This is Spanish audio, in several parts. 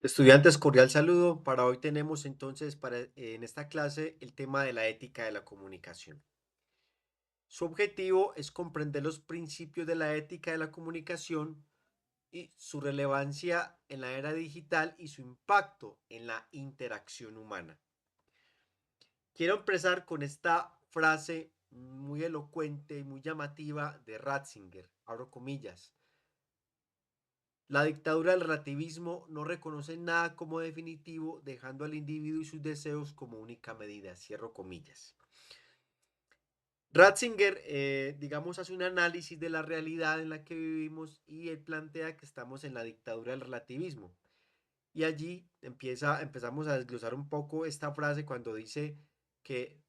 Estudiantes, cordial saludo. Para hoy tenemos entonces en esta clase el tema de la ética de la comunicación. Su objetivo es comprender los principios de la ética de la comunicación y su relevancia en la era digital y su impacto en la interacción humana. Quiero empezar con esta frase muy elocuente y muy llamativa de Ratzinger, abro comillas. La dictadura del relativismo no reconoce nada como definitivo, dejando al individuo y sus deseos como única medida. Cierro comillas. Ratzinger, digamos, hace un análisis de la realidad en la que vivimos y él plantea que estamos en la dictadura del relativismo. Y allí empezamos a desglosar un poco esta frase cuando dice que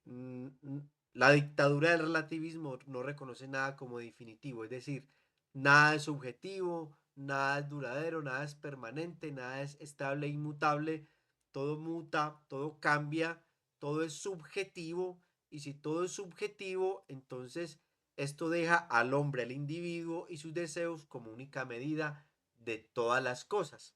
la dictadura del relativismo no reconoce nada como definitivo, es decir, nada es subjetivo, nada es duradero, nada es permanente, nada es estable e inmutable, todo muta, todo cambia, todo es subjetivo y si todo es subjetivo, entonces esto deja al hombre, al individuo y sus deseos como única medida de todas las cosas.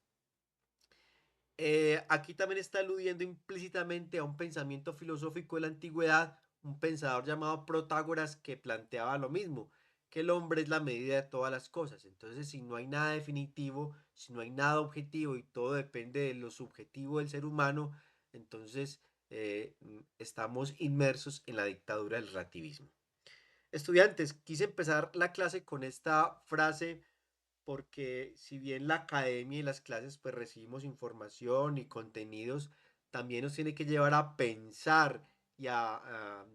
Aquí también está aludiendo implícitamente a un pensamiento filosófico de la antigüedad, un pensador llamado Protágoras que planteaba lo mismo, que el hombre es la medida de todas las cosas. Entonces, si no hay nada definitivo, si no hay nada objetivo y todo depende de lo subjetivo del ser humano, entonces estamos inmersos en la dictadura del relativismo. Estudiantes, quise empezar la clase con esta frase porque si bien la academia y las clases pues recibimos información y contenidos, también nos tiene que llevar a pensar y a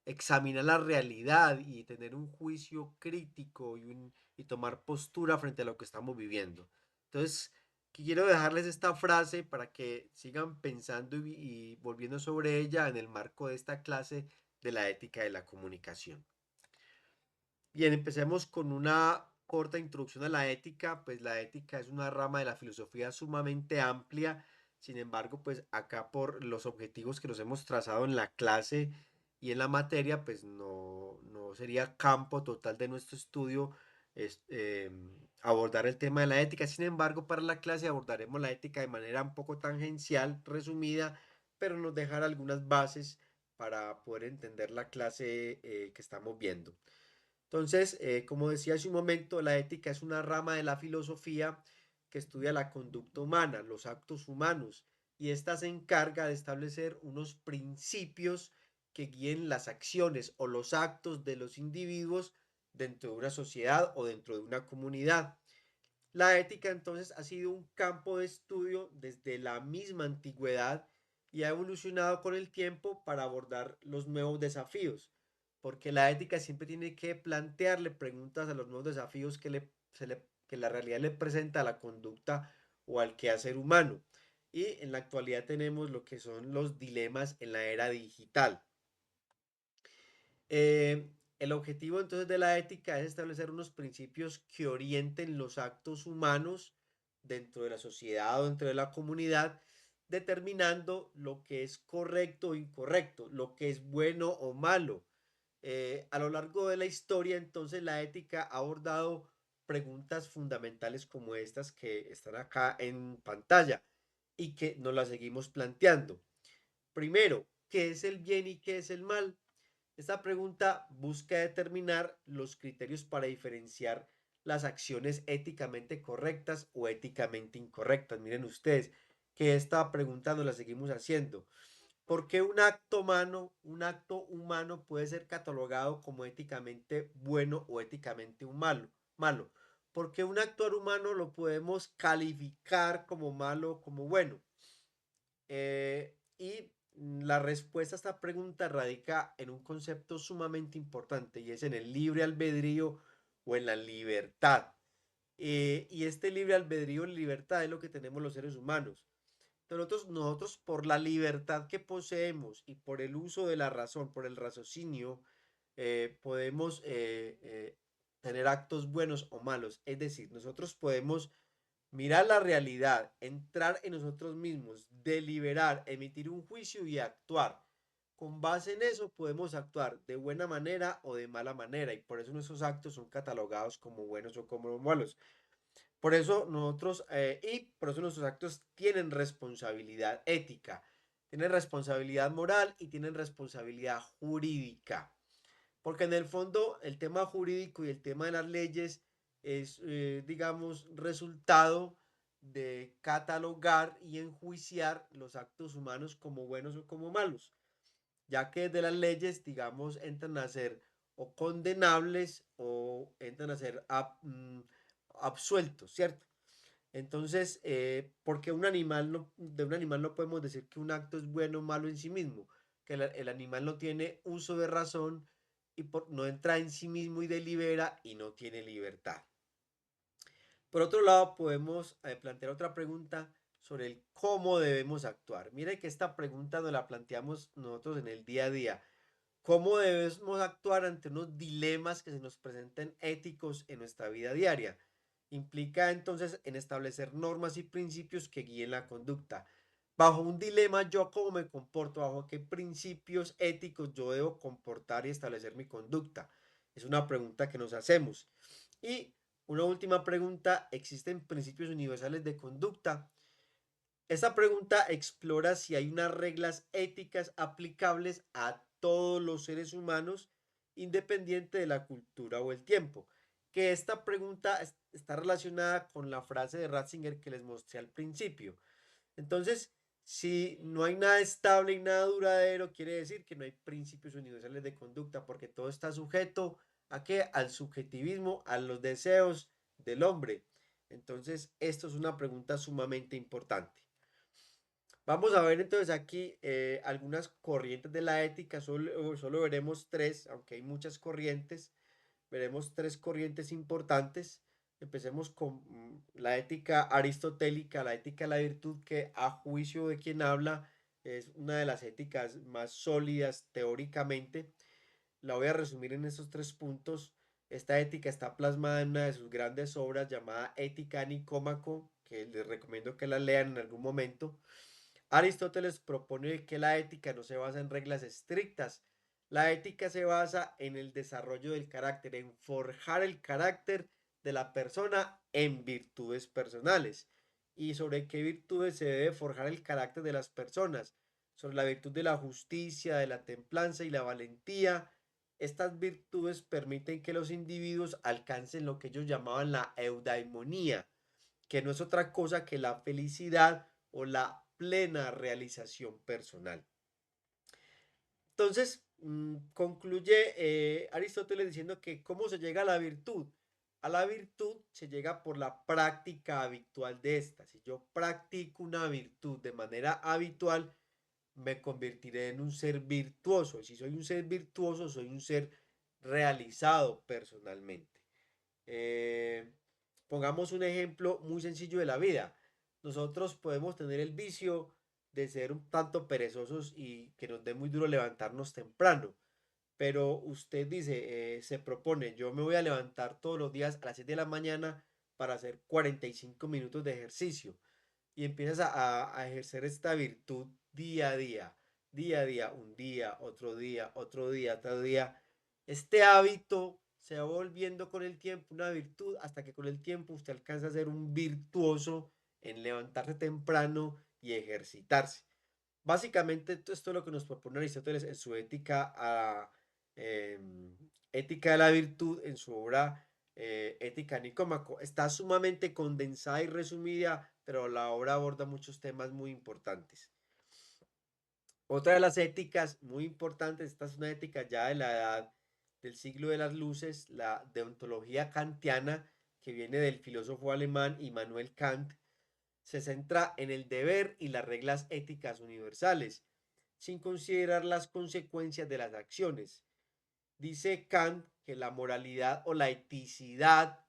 examinar la realidad y tener un juicio crítico y tomar postura frente a lo que estamos viviendo. Entonces, quiero dejarles esta frase para que sigan pensando y volviendo sobre ella en el marco de esta clase de la ética de la comunicación. Bien, empecemos con una corta introducción a la ética. Pues la ética es una rama de la filosofía sumamente amplia. Sin embargo, pues acá por los objetivos que nos hemos trazado en la clase y en la materia, pues no sería campo total de nuestro estudio abordar el tema de la ética. Sin embargo, para la clase abordaremos la ética de manera un poco tangencial, resumida, pero nos dejará algunas bases para poder entender la clase que estamos viendo. Entonces, como decía hace un momento, la ética es una rama de la filosofía que estudia la conducta humana, los actos humanos, y ésta se encarga de establecer unos principios que guíen las acciones o los actos de los individuos dentro de una sociedad o dentro de una comunidad. La ética entonces ha sido un campo de estudio desde la misma antigüedad y ha evolucionado con el tiempo para abordar los nuevos desafíos, porque la ética siempre tiene que plantearle preguntas a los nuevos desafíos que la realidad le presenta a la conducta o al quehacer humano. Y en la actualidad tenemos lo que son los dilemas en la era digital. El objetivo entonces de la ética es establecer unos principios que orienten los actos humanos dentro de la sociedad o dentro de la comunidad, determinando lo que es correcto o incorrecto, lo que es bueno o malo. A lo largo de la historia, entonces, la ética ha abordado preguntas fundamentales como estas que están acá en pantalla y que nos las seguimos planteando. Primero, ¿qué es el bien y qué es el mal? Esta pregunta busca determinar los criterios para diferenciar las acciones éticamente correctas o éticamente incorrectas. Miren ustedes que esta pregunta nos la seguimos haciendo. ¿Por qué un acto humano puede ser catalogado como éticamente bueno o éticamente malo? ¿Por qué un acto humano lo podemos calificar como malo o como bueno? Y la respuesta a esta pregunta radica en un concepto sumamente importante y es en el libre albedrío o en la libertad. Y este libre albedrío y libertad es lo que tenemos los seres humanos. Nosotros, por la libertad que poseemos y por el uso de la razón, por el raciocinio, podemos tener actos buenos o malos. Es decir, nosotros podemos mirar la realidad, entrar en nosotros mismos, deliberar, emitir un juicio y actuar. Con base en eso podemos actuar de buena manera o de mala manera y por eso nuestros actos son catalogados como buenos o como malos. Por eso por eso nuestros actos tienen responsabilidad ética, tienen responsabilidad moral y tienen responsabilidad jurídica. Porque en el fondo el tema jurídico y el tema de las leyes es, digamos, resultado de catalogar y enjuiciar los actos humanos como buenos o como malos, ya que de las leyes, digamos, entran a ser o condenables o entran a ser absueltos, ¿cierto? Entonces, porque de un animal no podemos decir que un acto es bueno o malo en sí mismo, que el animal no tiene uso de razón y no entra en sí mismo y delibera y no tiene libertad. Por otro lado, podemos plantear otra pregunta sobre el cómo debemos actuar. Mire que esta pregunta nos la planteamos nosotros en el día a día. ¿Cómo debemos actuar ante unos dilemas que se nos presenten éticos en nuestra vida diaria? Implica entonces en establecer normas y principios que guíen la conducta. Bajo un dilema, ¿yo cómo me comporto? ¿Bajo qué principios éticos yo debo comportar y establecer mi conducta? Es una pregunta que nos hacemos. Y una última pregunta, ¿existen principios universales de conducta? Esta pregunta explora si hay unas reglas éticas aplicables a todos los seres humanos, independiente de la cultura o el tiempo. Que esta pregunta está relacionada con la frase de Ratzinger que les mostré al principio. Entonces, si no hay nada estable y nada duradero, quiere decir que no hay principios universales de conducta, porque todo está sujeto a qué? Al subjetivismo, a los deseos del hombre. Entonces, esto es una pregunta sumamente importante. Vamos a ver entonces aquí algunas corrientes de la ética, solo veremos tres, aunque hay muchas corrientes, veremos tres corrientes importantes. Empecemos con la ética aristotélica, la ética de la virtud, que a juicio de quien habla es una de las éticas más sólidas teóricamente. La voy a resumir en estos tres puntos. Esta ética está plasmada en una de sus grandes obras llamada Ética Nicómaco, que les recomiendo que la lean en algún momento. Aristóteles propone que la ética no se basa en reglas estrictas. La ética se basa en el desarrollo del carácter, en forjar el carácter de la persona en virtudes personales. ¿Y sobre qué virtudes se debe forjar el carácter de las personas? Sobre la virtud de la justicia, de la templanza y la valentía. Estas virtudes permiten que los individuos alcancen lo que ellos llamaban la eudaimonía, que no es otra cosa que la felicidad o la plena realización personal. Entonces, concluye Aristóteles diciendo que ¿cómo se llega a la virtud? A la virtud se llega por la práctica habitual de esta. Si yo practico una virtud de manera habitual, me convertiré en un ser virtuoso. Si soy un ser virtuoso, soy un ser realizado personalmente. Eh, Pongamos un ejemplo muy sencillo de la vida. Nosotros podemos tener el vicio de ser un tanto perezosos y que nos dé muy duro levantarnos temprano. Pero usted dice, se propone, yo me voy a levantar todos los días a las 7 de la mañana para hacer 45 minutos de ejercicio. Y empiezas a ejercer esta virtud día a día, un día, otro día, otro día. Este hábito se va volviendo con el tiempo una virtud hasta que con el tiempo usted alcanza a ser un virtuoso en levantarse temprano y ejercitarse. Básicamente, esto es lo que nos propone Aristóteles en su Ética de la Virtud, en su obra Ética Nicómaco. Está sumamente condensada y resumida, pero la obra aborda muchos temas muy importantes. Otra de las éticas muy importantes, esta es una ética ya de la edad del siglo de las luces, la deontología kantiana, que viene del filósofo alemán Immanuel Kant, se centra en el deber y las reglas éticas universales, sin considerar las consecuencias de las acciones. Dice Kant que la moralidad o la eticidad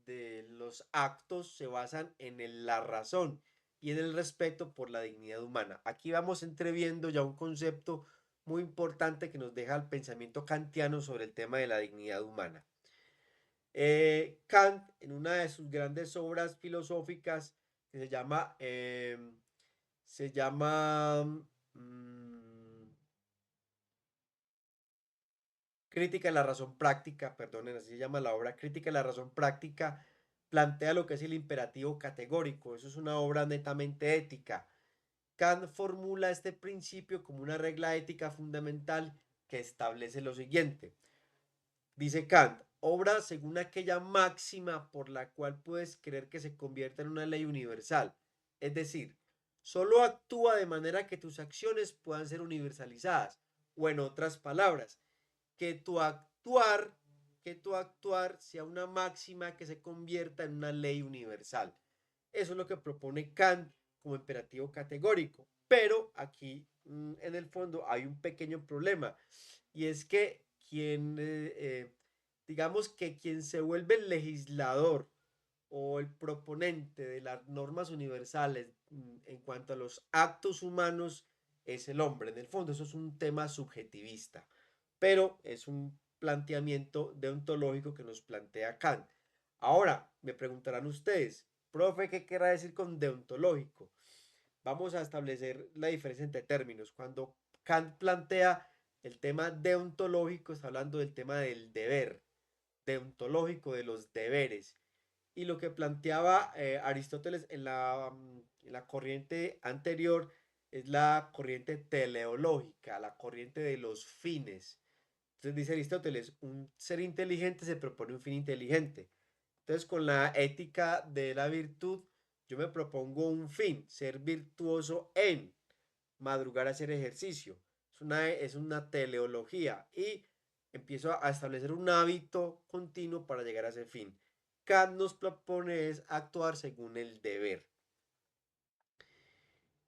de los actos se basan en la razón y en el respeto por la dignidad humana. Aquí vamos entreviendo ya un concepto muy importante que nos deja el pensamiento kantiano sobre el tema de la dignidad humana. Kant, en una de sus grandes obras filosóficas, que se llama Crítica de la razón práctica, perdonen, así se llama la obra, Crítica de la razón práctica, plantea lo que es el imperativo categórico. Eso es una obra netamente ética. Kant formula este principio como una regla ética fundamental que establece lo siguiente. Dice Kant, obra según aquella máxima por la cual puedes creer que se convierta en una ley universal. Es decir, solo actúa de manera que tus acciones puedan ser universalizadas. O en otras palabras, que tu actuar, que tu actuar sea una máxima que se convierta en una ley universal. Eso es lo que propone Kant como imperativo categórico. Pero aquí, en el fondo, hay un pequeño problema. Y es que digamos que quien se vuelve el legislador o el proponente de las normas universales en cuanto a los actos humanos es el hombre. En el fondo, eso es un tema subjetivista, pero es un planteamiento deontológico que nos plantea Kant. Ahora, me preguntarán ustedes, profe, ¿qué querrá decir con deontológico? Vamos a establecer la diferencia entre términos. Cuando Kant plantea el tema deontológico, está hablando del tema del deber, deontológico de los deberes. Y lo que planteaba Aristóteles en la corriente anterior es la corriente teleológica, la corriente de los fines. Entonces dice Aristóteles, un ser inteligente se propone un fin inteligente. Entonces con la ética de la virtud, yo me propongo un fin, ser virtuoso en madrugar a hacer ejercicio. Es una teleología y empiezo a establecer un hábito continuo para llegar a ese fin. Kant nos propone es actuar según el deber.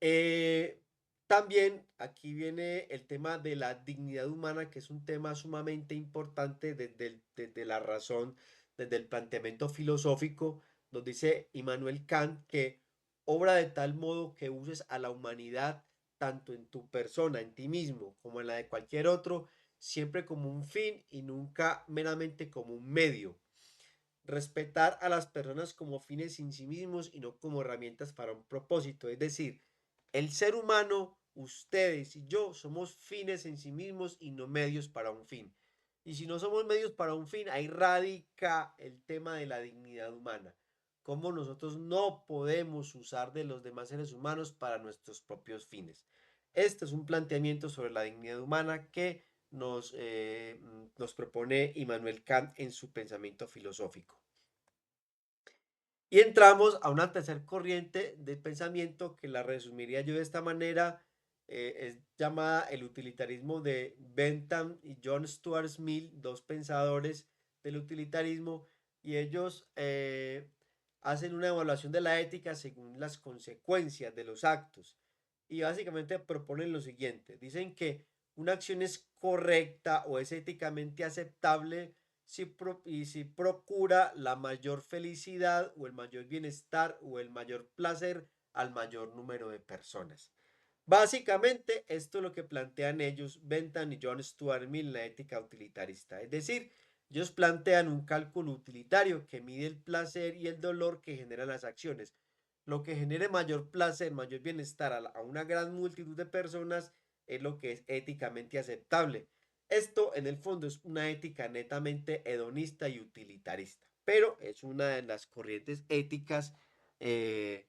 Eh, También aquí viene el tema de la dignidad humana, que es un tema sumamente importante desde la razón, desde el planteamiento filosófico, nos dice Immanuel Kant que obra de tal modo que uses a la humanidad tanto en tu persona, en ti mismo, como en la de cualquier otro, siempre como un fin y nunca meramente como un medio. Respetar a las personas como fines en sí mismos y no como herramientas para un propósito. Es decir, el ser humano, ustedes y yo, somos fines en sí mismos y no medios para un fin. Y si no somos medios para un fin, ahí radica el tema de la dignidad humana. Cómo nosotros no podemos usar de los demás seres humanos para nuestros propios fines. Este es un planteamiento sobre la dignidad humana que nos propone Immanuel Kant en su pensamiento filosófico. Y entramos a una tercera corriente de pensamiento que la resumiría yo de esta manera, es llamada el utilitarismo de Bentham y John Stuart Mill, dos pensadores del utilitarismo, y ellos hacen una evaluación de la ética según las consecuencias de los actos. Y básicamente proponen lo siguiente, dicen que una acción es correcta o es éticamente aceptable si procura la mayor felicidad o el mayor bienestar o el mayor placer al mayor número de personas. Básicamente, esto es lo que plantean ellos, Bentham y John Stuart Mill, la ética utilitarista. Es decir, ellos plantean un cálculo utilitario que mide el placer y el dolor que generan las acciones. Lo que genere mayor placer, mayor bienestar a una gran multitud de personas es lo que es éticamente aceptable. Esto en el fondo es una ética netamente hedonista y utilitarista, pero es una de las corrientes éticas en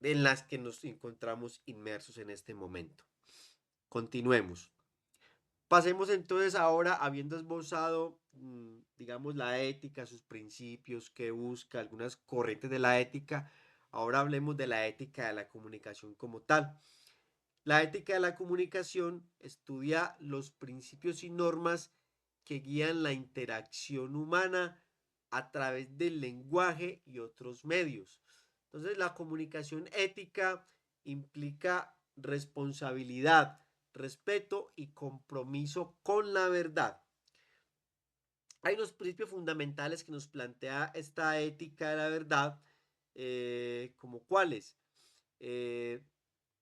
las que nos encontramos inmersos en este momento. Continuemos. Pasemos entonces ahora, habiendo esbozado, digamos, la ética, sus principios, que busca, algunas corrientes de la ética, ahora hablemos de la ética de la comunicación como tal. La ética de la comunicación estudia los principios y normas que guían la interacción humana a través del lenguaje y otros medios. Entonces, la comunicación ética implica responsabilidad, respeto y compromiso con la verdad. Hay unos principios fundamentales que nos plantea esta ética de la verdad, como cuáles. Eh,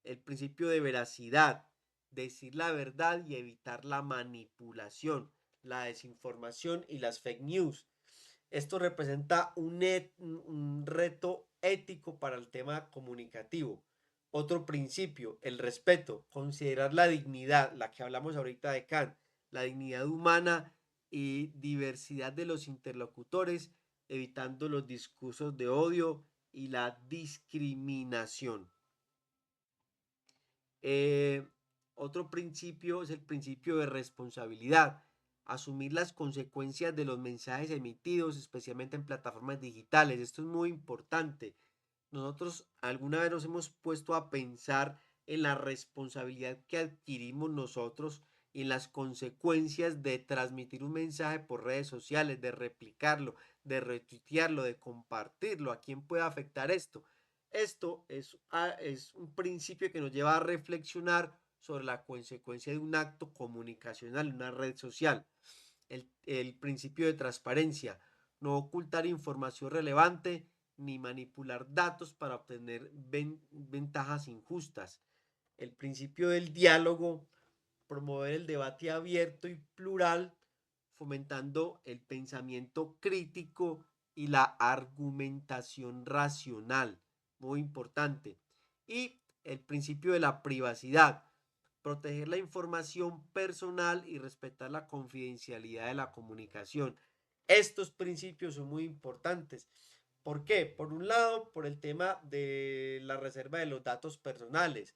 el principio de veracidad, decir la verdad y evitar la manipulación, la desinformación y las fake news. Esto representa un reto ético para el tema comunicativo. Otro principio, el respeto, considerar la dignidad, la que hablamos ahorita de Kant, la dignidad humana y diversidad de los interlocutores evitando los discursos de odio y la discriminación. Eh, Otro principio es el principio de responsabilidad. Asumir las consecuencias de los mensajes emitidos, especialmente en plataformas digitales. Esto es muy importante. Nosotros alguna vez nos hemos puesto a pensar en la responsabilidad que adquirimos nosotros y en las consecuencias de transmitir un mensaje por redes sociales, de replicarlo, de retuitearlo, de compartirlo. ¿A quién puede afectar esto? Esto es un principio que nos lleva a reflexionar sobre la consecuencia de un acto comunicacional en una red social. El principio de transparencia, no ocultar información relevante ni manipular datos para obtener ventajas injustas. El principio del diálogo, promover el debate abierto y plural, fomentando el pensamiento crítico y la argumentación racional, muy importante. Y el principio de la privacidad, proteger la información personal y respetar la confidencialidad de la comunicación. Estos principios son muy importantes. ¿Por qué? Por un lado, por el tema de la reserva de los datos personales.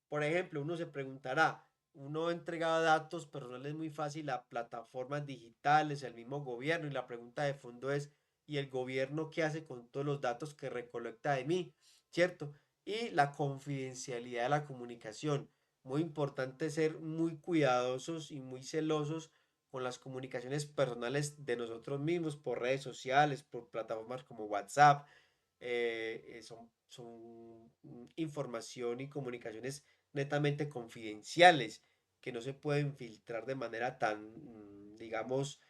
Por ejemplo, uno se preguntará, uno entrega datos personales muy fácil a plataformas digitales, el mismo gobierno, y la pregunta de fondo es, ¿y el gobierno qué hace con todos los datos que recolecta de mí? ¿Cierto? Y la confidencialidad de la comunicación. Muy importante ser muy cuidadosos y muy celosos con las comunicaciones personales de nosotros mismos por redes sociales, por plataformas como WhatsApp. Son información y comunicaciones netamente confidenciales que no se pueden filtrar de manera tan, digamos,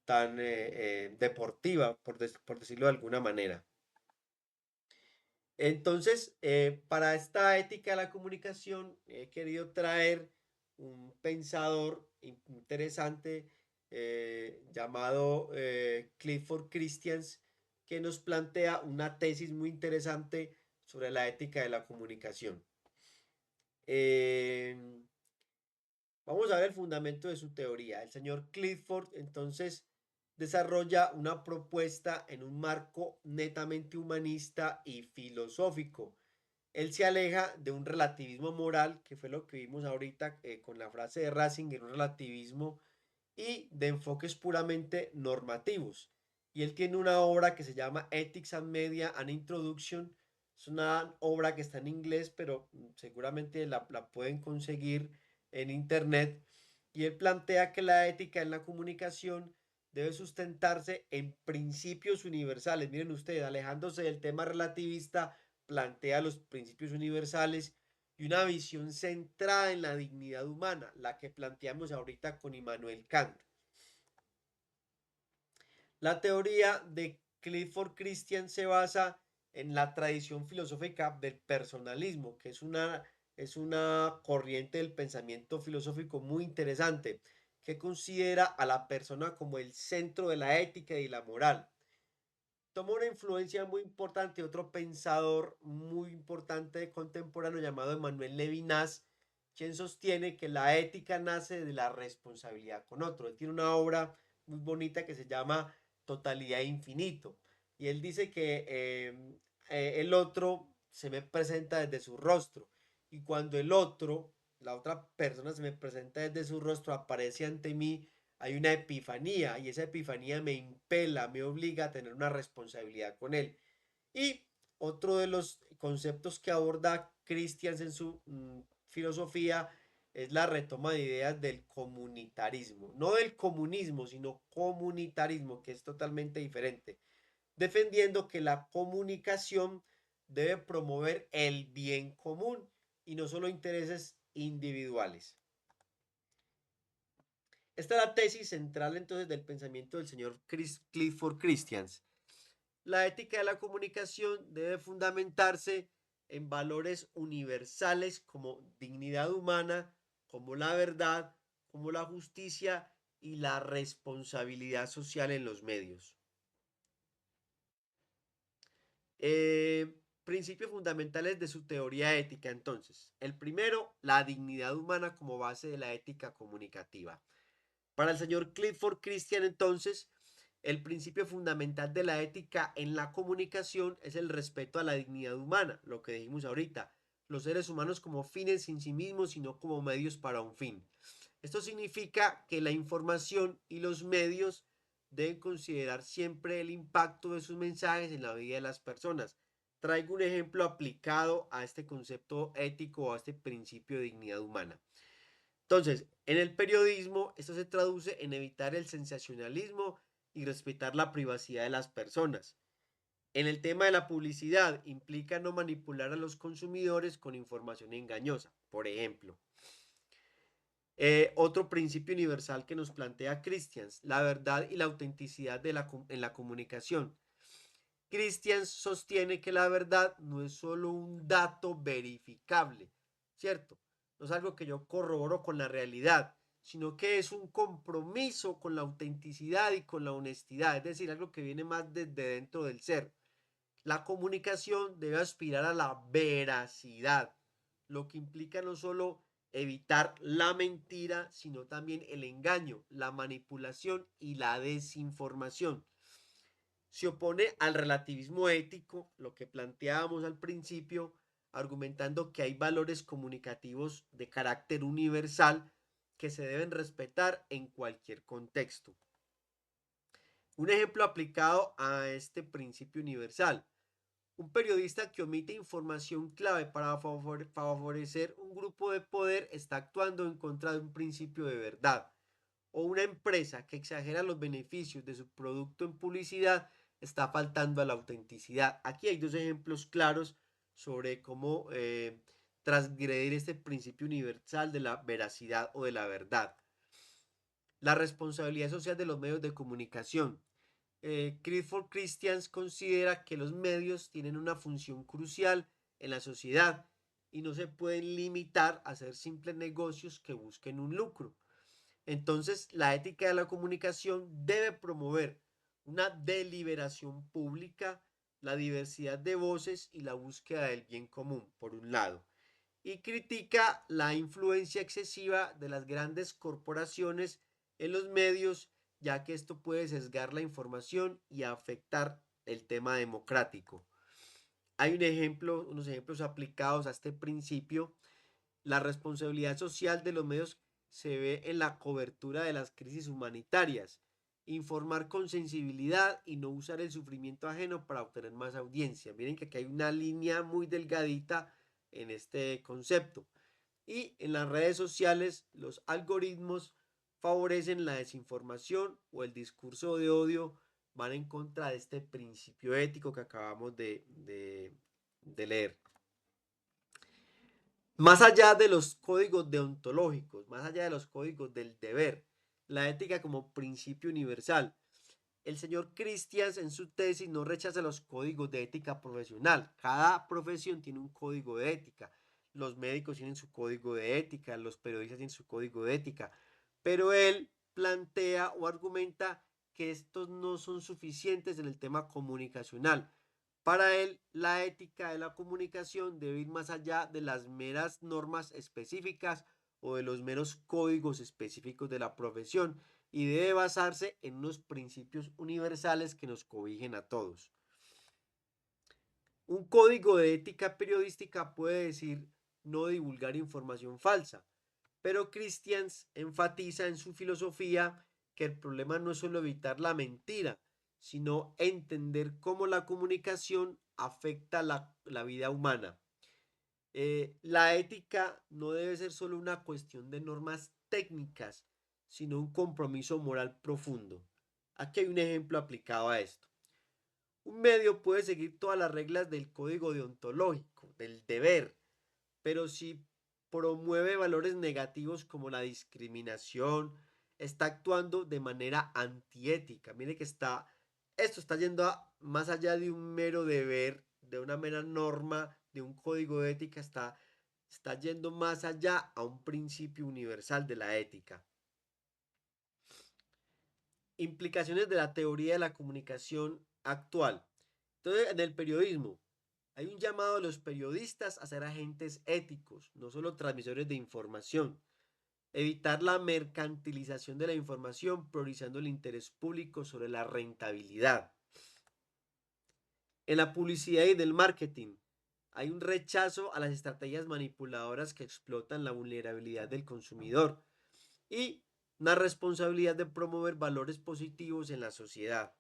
tan deportiva, por decirlo de alguna manera. Entonces, para esta ética de la comunicación, he querido traer un pensador interesante llamado Clifford Christians, que nos plantea una tesis muy interesante sobre la ética de la comunicación. Eh, Vamos a ver el fundamento de su teoría. El señor Clifford entonces desarrolla una propuesta en un marco netamente humanista y filosófico. Él se aleja de un relativismo moral, que fue lo que vimos ahorita con la frase de Ratzinger, un relativismo, y de enfoques puramente normativos. Y él tiene una obra que se llama Ethics and Media, an Introduction. Es una obra que está en inglés, pero seguramente la pueden conseguir en internet. Y él plantea que la ética en la comunicación debe sustentarse en principios universales. Miren ustedes, alejándose del tema relativista, plantea los principios universales y una visión centrada en la dignidad humana, la que planteamos ahorita con Immanuel Kant. La teoría de Clifford Christian se basa en la tradición filosófica del personalismo, que es una corriente del pensamiento filosófico muy interesante, que considera a la persona como el centro de la ética y la moral. Tomó una influencia muy importante de otro pensador muy importante contemporáneo llamado Emmanuel Levinas, quien sostiene que la ética nace de la responsabilidad con otro. Él tiene una obra muy bonita que se llama Totalidad e Infinito. Y él dice que el otro se me presenta desde su rostro. Y cuando la otra persona se me presenta desde su rostro, aparece ante mí, hay una epifanía y esa epifanía me impela, me obliga a tener una responsabilidad con él. Y otro de los conceptos que aborda Christians en su filosofía es la retoma de ideas del comunitarismo, no del comunismo, sino comunitarismo, que es totalmente diferente, defendiendo que la comunicación debe promover el bien común y no solo intereses individuales. Esta es la tesis central entonces del pensamiento del señor Clifford Christians. La ética de la comunicación debe fundamentarse en valores universales como dignidad humana, como la verdad, como la justicia y la responsabilidad social en los medios. Principios fundamentales de su teoría ética entonces. El primero, la dignidad humana como base de la ética comunicativa. Para el señor Clifford Christian entonces, El principio fundamental de la ética en la comunicación es el respeto a la dignidad humana, lo que dijimos ahorita. Los seres humanos como fines en sí mismos, sino como medios para un fin. Esto significa que la información y los medios deben considerar siempre el impacto de sus mensajes en la vida de las personas. Traigo un ejemplo aplicado a este concepto ético o a este principio de dignidad humana. Entonces, en el periodismo, esto se traduce en evitar el sensacionalismo y respetar la privacidad de las personas. En el tema de la publicidad, implica no manipular a los consumidores con información engañosa. Por ejemplo, otro principio universal que nos plantea Christians, la verdad y la autenticidad en la comunicación. Christians sostiene que la verdad no es solo un dato verificable, ¿cierto? No es algo que yo corroboro con la realidad, sino que es un compromiso con la autenticidad y con la honestidad, es decir, algo que viene más desde dentro del ser. La comunicación debe aspirar a la veracidad, lo que implica no solo evitar la mentira, sino también el engaño, la manipulación y la desinformación. Se opone al relativismo ético, lo que planteábamos al principio, argumentando que hay valores comunicativos de carácter universal que se deben respetar en cualquier contexto. Un ejemplo aplicado a este principio universal. Un periodista que omite información clave para favorecer un grupo de poder está actuando en contra de un principio de verdad. O una empresa que exagera los beneficios de su producto en publicidad está faltando a la autenticidad. Aquí hay dos ejemplos claros sobre cómo transgredir este principio universal de la veracidad o de la verdad. La responsabilidad social de los medios de comunicación. Clifford Christians considera que los medios tienen una función crucial en la sociedad y no se pueden limitar a ser simples negocios que busquen un lucro. Entonces, la ética de la comunicación debe promover una deliberación pública, la diversidad de voces y la búsqueda del bien común, por un lado. Y critica la influencia excesiva de las grandes corporaciones en los medios, ya que esto puede sesgar la información y afectar el tema democrático. Hay unos ejemplos aplicados a este principio. La responsabilidad social de los medios se ve en la cobertura de las crisis humanitarias, informar con sensibilidad y no usar el sufrimiento ajeno para obtener más audiencia. Miren que aquí hay una línea muy delgadita en este concepto. Y en las redes sociales, los algoritmos favorecen la desinformación o el discurso de odio, van en contra de este principio ético que acabamos de leer. Más allá de los códigos deontológicos, más allá de los códigos del deber, la ética como principio universal. El señor Christians en su tesis no rechaza los códigos de ética profesional. Cada profesión tiene un código de ética. Los médicos tienen su código de ética, los periodistas tienen su código de ética. Pero él plantea o argumenta que estos no son suficientes en el tema comunicacional. Para él, la ética de la comunicación debe ir más allá de las meras normas específicas o de los meros códigos específicos de la profesión y debe basarse en unos principios universales que nos cobijen a todos. Un código de ética periodística puede decir no divulgar información falsa, pero Christians enfatiza en su filosofía que el problema no es solo evitar la mentira, sino entender cómo la comunicación afecta la vida humana. La ética no debe ser solo una cuestión de normas técnicas, sino un compromiso moral profundo. Aquí hay un ejemplo aplicado a esto. Un medio puede seguir todas las reglas del código deontológico, del deber, pero si promueve valores negativos como la discriminación, está actuando de manera antiética. Mire que esto está yendo más allá de un mero deber, de una mera norma, de un código de ética, está yendo más allá a un principio universal de la ética. Implicaciones de la teoría de la comunicación actual. Entonces, en el periodismo, hay un llamado a los periodistas a ser agentes éticos, no solo transmisores de información. Evitar la mercantilización de la información, priorizando el interés público sobre la rentabilidad. En la publicidad y del marketing, hay un rechazo a las estrategias manipuladoras que explotan la vulnerabilidad del consumidor y una responsabilidad de promover valores positivos en la sociedad.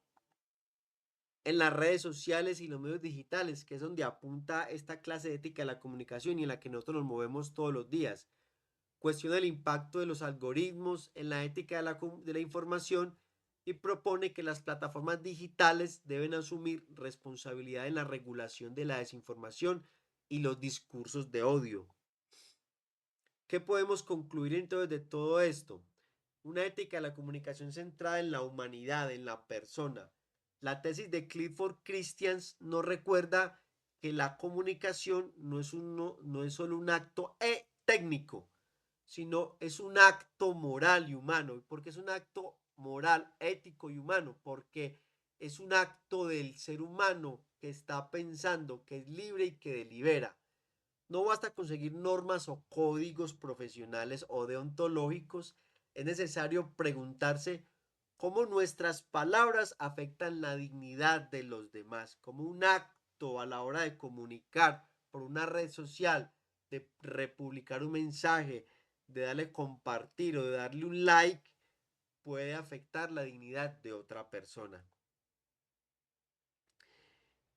En las redes sociales y los medios digitales, que es donde apunta esta clase de ética de la comunicación y en la que nosotros nos movemos todos los días. Cuestiona el impacto de los algoritmos en la ética de la información y propone que las plataformas digitales deben asumir responsabilidad en la regulación de la desinformación y los discursos de odio. ¿Qué podemos concluir entonces de todo esto? Una ética de la comunicación centrada en la humanidad, en la persona. La tesis de Clifford Christians nos recuerda que la comunicación no es solo un acto técnico, sino es un acto moral y humano. ¿Por qué es un acto moral, ético y humano? Porque es un acto del ser humano que está pensando, que es libre y que delibera. No basta conseguir normas o códigos profesionales o deontológicos, es necesario preguntarse cómo nuestras palabras afectan la dignidad de los demás, como un acto a la hora de comunicar por una red social, de republicar un mensaje, de darle compartir o de darle un like, puede afectar la dignidad de otra persona.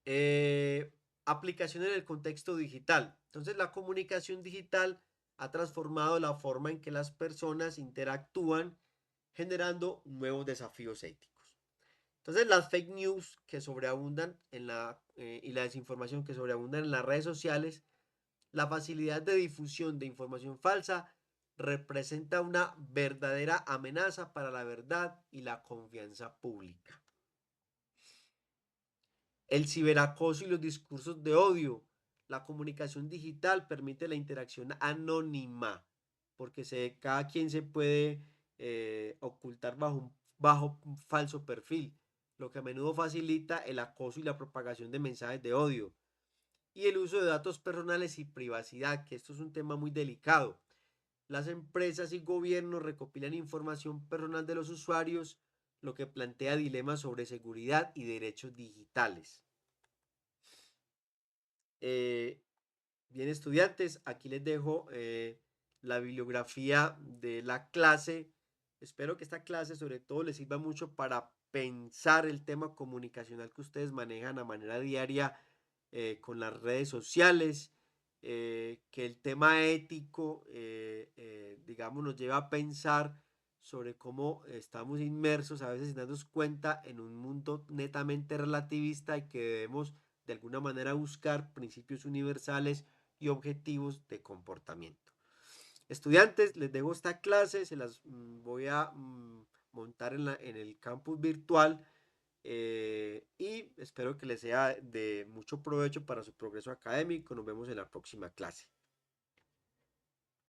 Eh, Aplicación en el contexto digital. Entonces, la comunicación digital ha transformado la forma en que las personas interactúan, generando nuevos desafíos éticos. Entonces, las fake news que sobreabundan y la desinformación que sobreabundan en las redes sociales, la facilidad de difusión de información falsa representa una verdadera amenaza para la verdad y la confianza pública. El ciberacoso y los discursos de odio. La comunicación digital permite la interacción anónima, porque cada quien se puede ocultar bajo un falso perfil, lo que a menudo facilita el acoso y la propagación de mensajes de odio. Y el uso de datos personales y privacidad, que esto es un tema muy delicado. Las empresas y gobiernos recopilan información personal de los usuarios, lo que plantea dilemas sobre seguridad y derechos digitales. Eh, Bien, estudiantes, aquí les dejo la bibliografía de la clase. Espero que esta clase sobre todo les sirva mucho para pensar el tema comunicacional que ustedes manejan a manera diaria con las redes sociales, que el tema ético, digamos, nos lleva a pensar sobre cómo estamos inmersos a veces sin darnos cuenta en un mundo netamente relativista y que debemos de alguna manera buscar principios universales y objetivos de comportamiento. Estudiantes, les dejo esta clase, se las voy a montar en el campus virtual y espero que les sea de mucho provecho para su progreso académico. Nos vemos en la próxima clase.